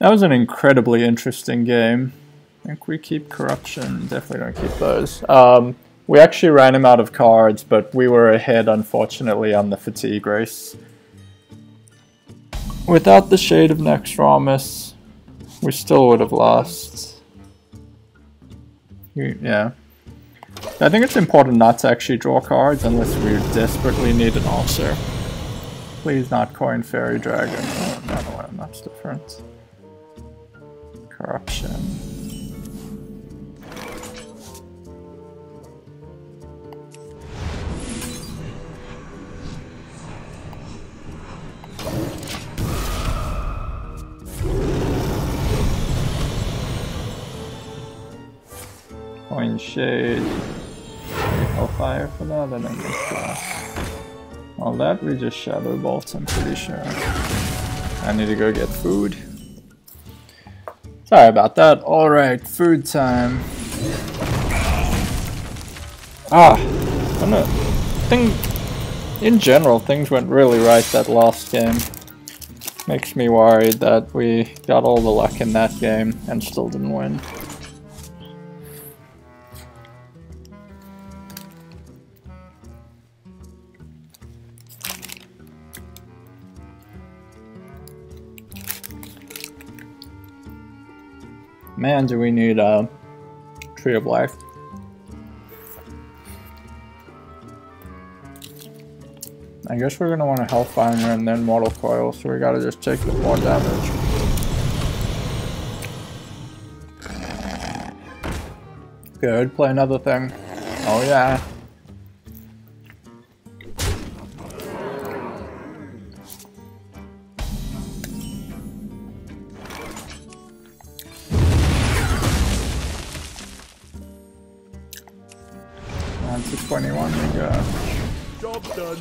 That was an incredibly interesting game. I think we keep corruption. Definitely don't keep those. We actually ran him out of cards, but we were ahead, unfortunately, on the fatigue race. Without the Shade of Naxxramas, we still would have lost. Yeah. I think it's important not to actually draw cards unless we desperately need an ulcer. Please not Coin Fairy Dragon. Oh, no, that's different. Corruption. Coin Shade. Hellfire for that, I don't think. All that we just Shadow Bolt, I'm pretty sure. I need to go get food. Sorry about that. Alright, food time. In general, things went really right that last game. Makes me worried that we got all the luck in that game and still didn't win. Man, do we need a Tree of Life. I guess we're gonna want a Hellfire and then Mortal Coil, so we gotta just take the more damage. Good, play another thing. Oh yeah. On to 21 we go. Job done.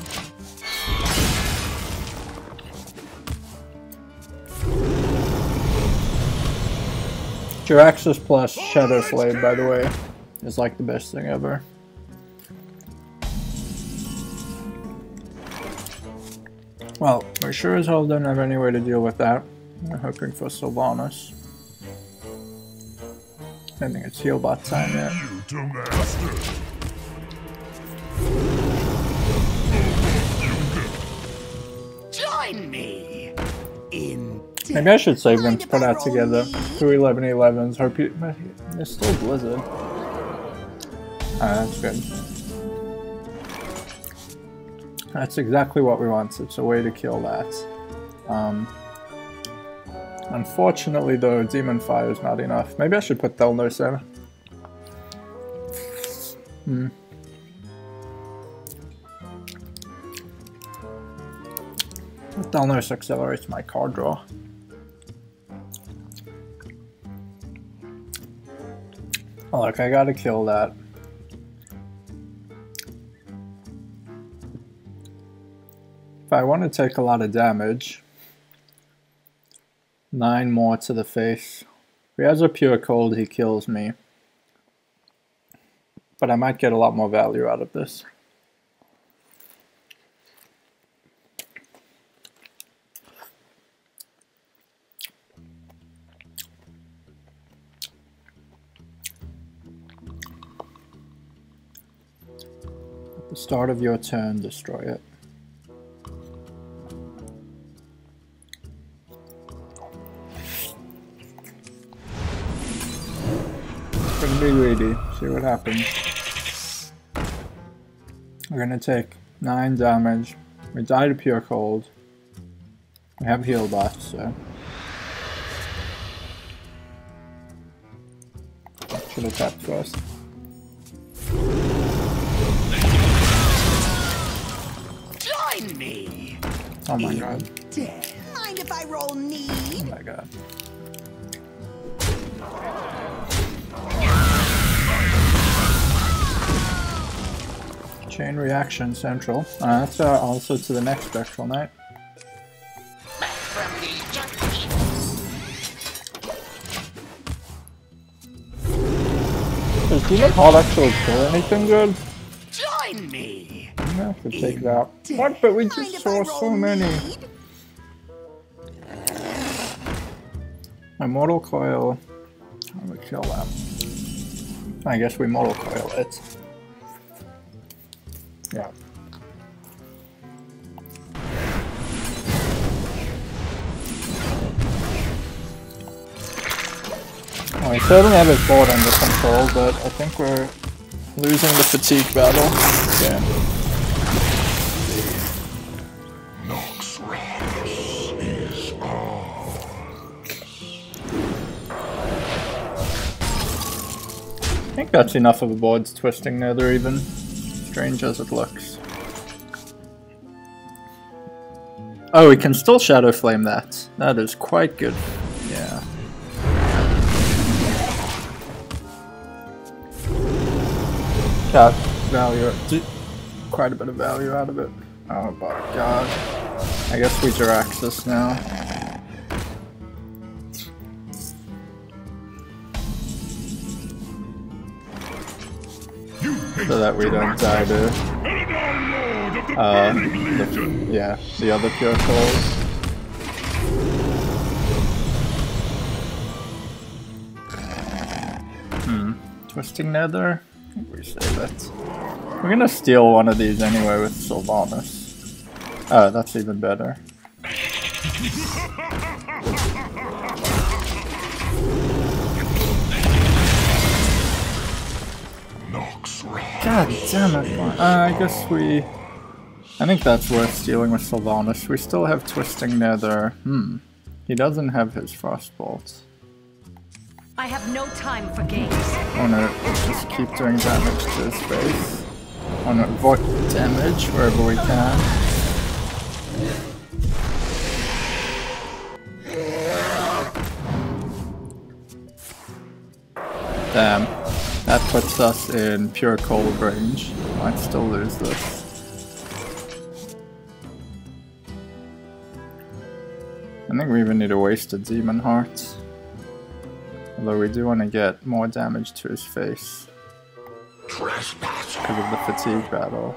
Jiraxxus plus Shadow Slave, by the way, is like the best thing ever. Well, we sure as hell don't have any way to deal with that. We're hoping for Sylvanas. I think it's Healbot time yet. Join me in. Maybe I should save them to put out together. 2 11-11s. Hope you. There's still Blizzard. That's good. That's exactly what we want. It's a way to kill that. Unfortunately, though, Demon Fire is not enough. Maybe I should put Thelnos in. Thelnos accelerates my card draw. Oh, look, I gotta kill that. If I want to take a lot of damage, 9 more to the face. If he has a Pure Cold, he kills me. But I might get a lot more value out of this. At the start of your turn, destroy it. Gonna be greedy, see what happens. We're gonna take 9 damage. We die to Pure Cold. We have heal buffs, so. Should have tapped first. Join me. Oh my god. Mind if I roll need? Oh my god. Chain Reaction Central. That's also to the next Spectral Knight. Back from the junkie. Does Demon Heart actually kill anything good? Join me. I'm gonna have to take it out. What? But we just saw so many. My Mortal Coil. I'm gonna kill that. I guess we Mortal Coil it. Yeah. Well, we certainly have his board under control, but I think we're losing the fatigue battle. Yeah. Naxxramas is ours. I think that's enough of a board's twisting nether even, strange as it looks. Oh, we can still Shadow Flame that. That is quite good. Yeah. Got value, quite a bit of value out of it. Oh my god. I guess we Jiraxxus now. So that we don't die to the other pure souls. Twisting Nether? I think we save it. We're gonna steal one of these anyway with Sylvanas. Oh, that's even better. God damn it. I guess we... I think that's worth stealing with Sylvanas. We still have Twisting Nether. He doesn't have his Frostbolt. I have no time for games. Oh no, just keep doing damage to his face. Oh no, avoid damage wherever we can. Damn. That puts us in pure cold range. Might still lose this. I think we even need to waste a Demon Heart. Although we do want to get more damage to his face. Because of the fatigue battle.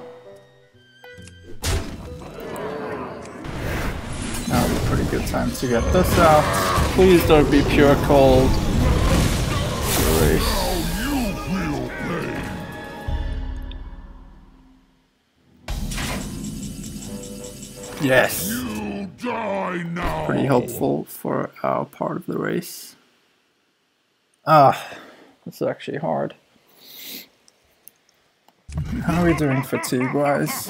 That would be a pretty good time to get this out. Please don't be pure cold. Erase. Yes! You die now. Pretty helpful for our part of the race. Ah, this is actually hard. How are we doing fatigue-wise?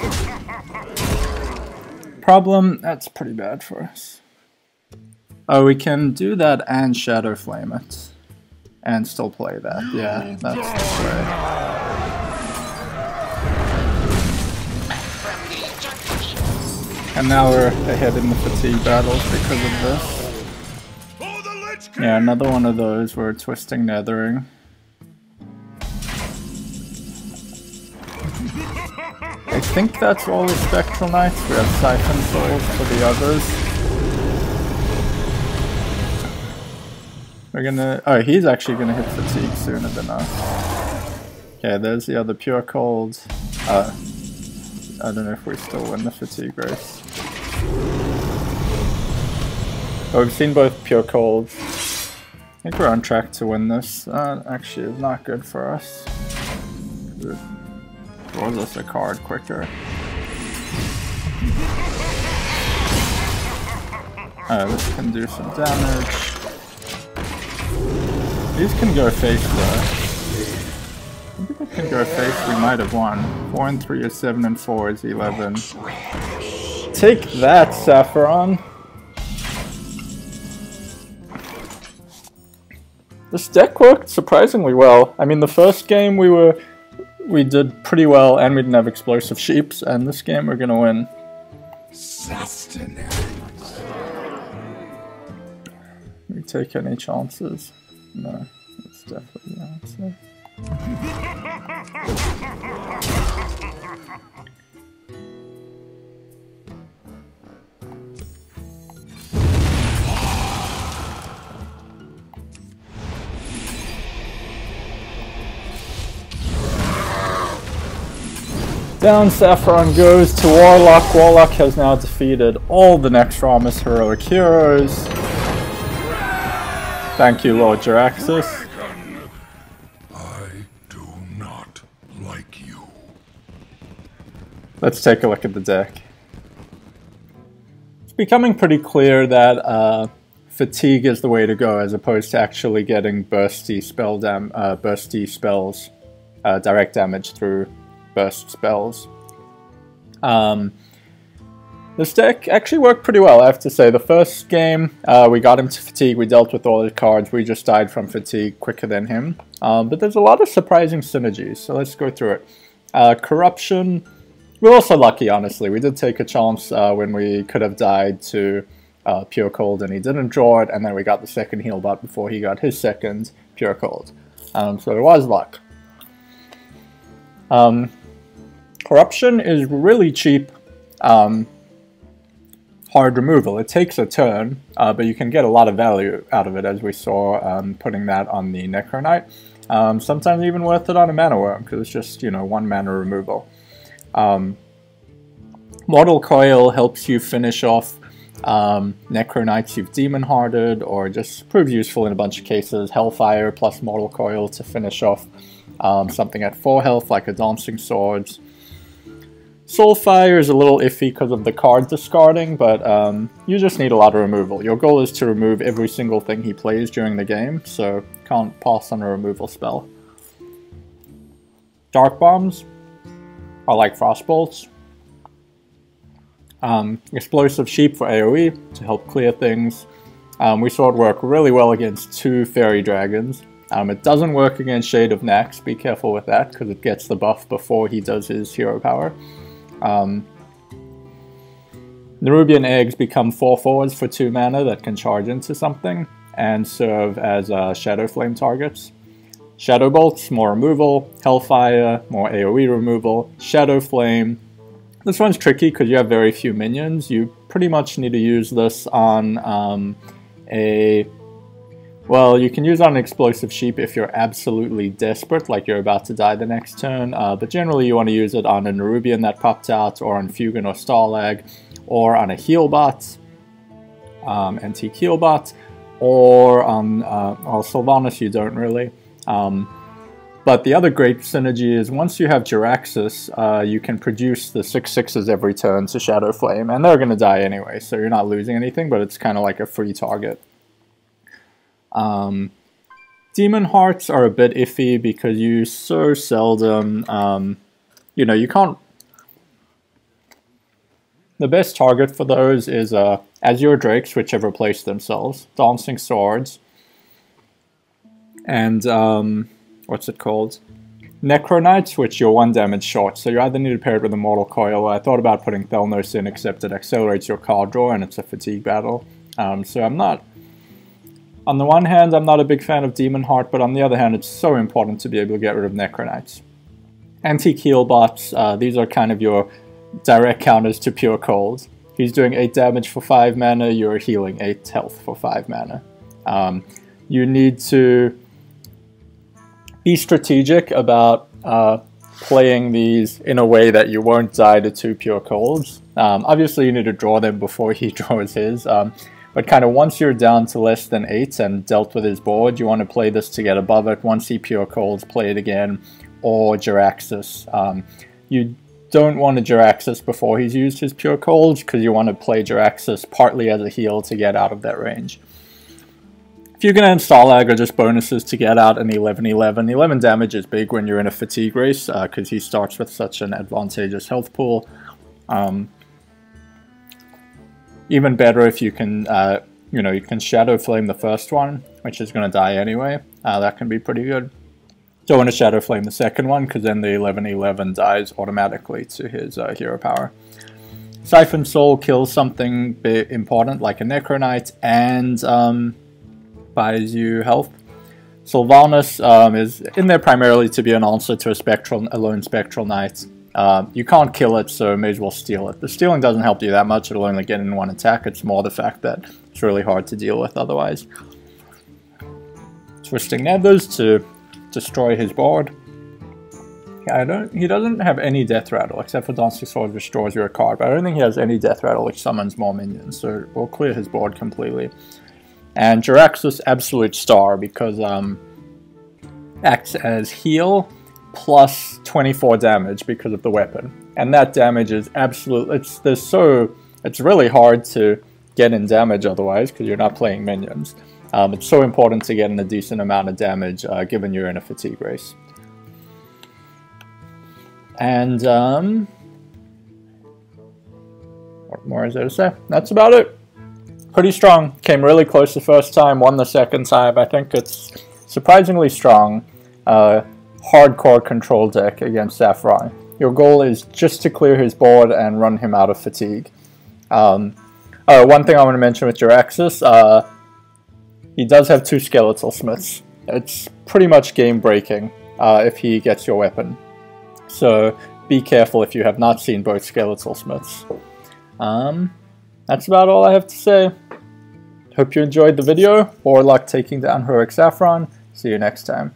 Problem, that's pretty bad for us. Oh, we can do that and Shadow Flame it. And still play that. Yeah, that's the play. And now we're ahead in the fatigue battles because of this. Yeah, another one of those where we're Twisting Nethering. I think that's all the Spectral Knights. We have Siphon Souls for the others. We're gonna... Oh, he's actually gonna hit fatigue sooner than us. Okay, there's the other Pure Cold. I don't know if we still win the fatigue race. Oh, we've seen both Pure Colds. I think we're on track to win this. That actually is not good for us. It draws us a card quicker. This can do some damage. These can go face though. If we can go face, we might have won. 4 and 3 is 7 and 4 is 11. Take that, Sapphiron! This deck worked surprisingly well. I mean, the first game we did pretty well and we didn't have explosive sheeps, and this game we're gonna win. Sustenance. We take any chances? No, it's definitely the answer. Down Sapphiron goes to Warlock. Warlock has now defeated all the Naxxramas heroic heroes. Thank you, Lord Jiraxxus. I do not like you. Let's take a look at the deck. It's becoming pretty clear that fatigue is the way to go, as opposed to actually getting bursty spells, direct damage through burst spells. This deck actually worked pretty well, I have to say. The first game, we got him to fatigue, we dealt with all his cards, we just died from fatigue quicker than him. But there's a lot of surprising synergies, so let's go through it. Corruption, we're also lucky, honestly. We did take a chance when we could have died to Pure Cold and he didn't draw it, and then we got the second heal bot before he got his second Pure Cold. So it was luck. Corruption is really cheap. Hard removal. It takes a turn, but you can get a lot of value out of it, as we saw putting that on the Necro Knight. Sometimes even worth it on a Mana Worm, because it's just, you know, 1 mana removal. Mortal Coil helps you finish off Necro Knights you've Demon Hearted, or just proves useful in a bunch of cases. Hellfire plus Mortal Coil to finish off something at 4 health, like a Dancing Swords. Soulfire is a little iffy because of the card discarding, but you just need a lot of removal. Your goal is to remove every single thing he plays during the game, so can't pass on a removal spell. Dark Bombs are like Frostbolts. Explosive Sheep for AoE to help clear things. We saw it work really well against 2 Fairy Dragons. It doesn't work against Shade of Nax, be careful with that, because it gets the buff before he does his hero power. Nerubian Eggs become 4/4s for 2 mana that can charge into something and serve as Shadow Flame targets. Shadow Bolts, more removal. Hellfire, more AoE removal. Shadow Flame. This one's tricky because you have very few minions. You pretty much need to use this on well, you can use it on an Explosive Sheep if you're absolutely desperate, like you're about to die the next turn, but generally you want to use it on a Nerubian that popped out, or on Fugan or Starlag, or on a heal bot, antique heal bot, or on Sylvanas you don't really. But the other great synergy is once you have Jiraxxus, you can produce the 6/6s every turn to Shadow Flame, and they're going to die anyway, so you're not losing anything, but it's kind of like a free target. Demon Hearts are a bit iffy because you so seldom, you know, you can't... The best target for those is Azure Drakes, whichever place themselves, Dancing Swords, and what's it called? Necro Knights, which you're 1 damage short, so you either need to pair it with a Mortal Coil. I thought about putting Thelnos in, except it accelerates your card draw and it's a fatigue battle. So I'm not... On the one hand, I'm not a big fan of Demon Heart, but on the other hand, it's so important to be able to get rid of Necro Knights. Antique Heal Bots, these are kind of your direct counters to Pure Cold. He's doing 8 damage for 5 mana, you're healing 8 health for 5 mana. You need to be strategic about playing these in a way that you won't die to 2 Pure Colds. Obviously, you need to draw them before he draws his. But kind of once you're down to less than 8 and dealt with his board, you want to play this to get above it. Once he Pure Colds, play it again, or Jiraxxus. You don't want to Jiraxxus before he's used his Pure Colds, because you want to play Jiraxxus partly as a heal to get out of that range. Fugan and Starlag are just bonuses to get out an 11-11. 11 damage is big when you're in a fatigue race, because he starts with such an advantageous health pool. Even better if you can, you know, you can Shadow Flame the first one, which is going to die anyway. That can be pretty good. Don't want to Shadow Flame the second one, because then the 11-11 dies automatically to his hero power. Siphon Soul kills something important, like a Necro Knight, and buys you health. Sylvanas is in there primarily to be an answer to a lone Spectral Knight. You can't kill it, so may as well steal it. The stealing doesn't help you that much, it'll only get in 1 attack. It's more the fact that it's really hard to deal with otherwise. Twisting Nethers to destroy his board. Yeah, he doesn't have any Death Rattle, except for Dancing Swords, which draws you a card, but I don't think he has any Death Rattle, which summons more minions, so we'll clear his board completely. And Jiraxxus Absolute Star because acts as heal plus 24 damage because of the weapon. And that damage is absolute. It's really hard to get in damage otherwise because you're not playing minions. It's so important to get in a decent amount of damage given you're in a fatigue race. And what more is there to say? That's about it. Pretty strong. Came really close the first time, won the second time. I think it's surprisingly strong. Hardcore control deck against Sapphiron. Your goal is just to clear his board and run him out of fatigue. One thing I want to mention with Jiraxxus, he does have 2 skeletal smiths. It's pretty much game breaking if he gets your weapon. So be careful if you have not seen both skeletal smiths. That's about all I have to say. Hope you enjoyed the video. Warlock taking down heroic Sapphiron. See you next time.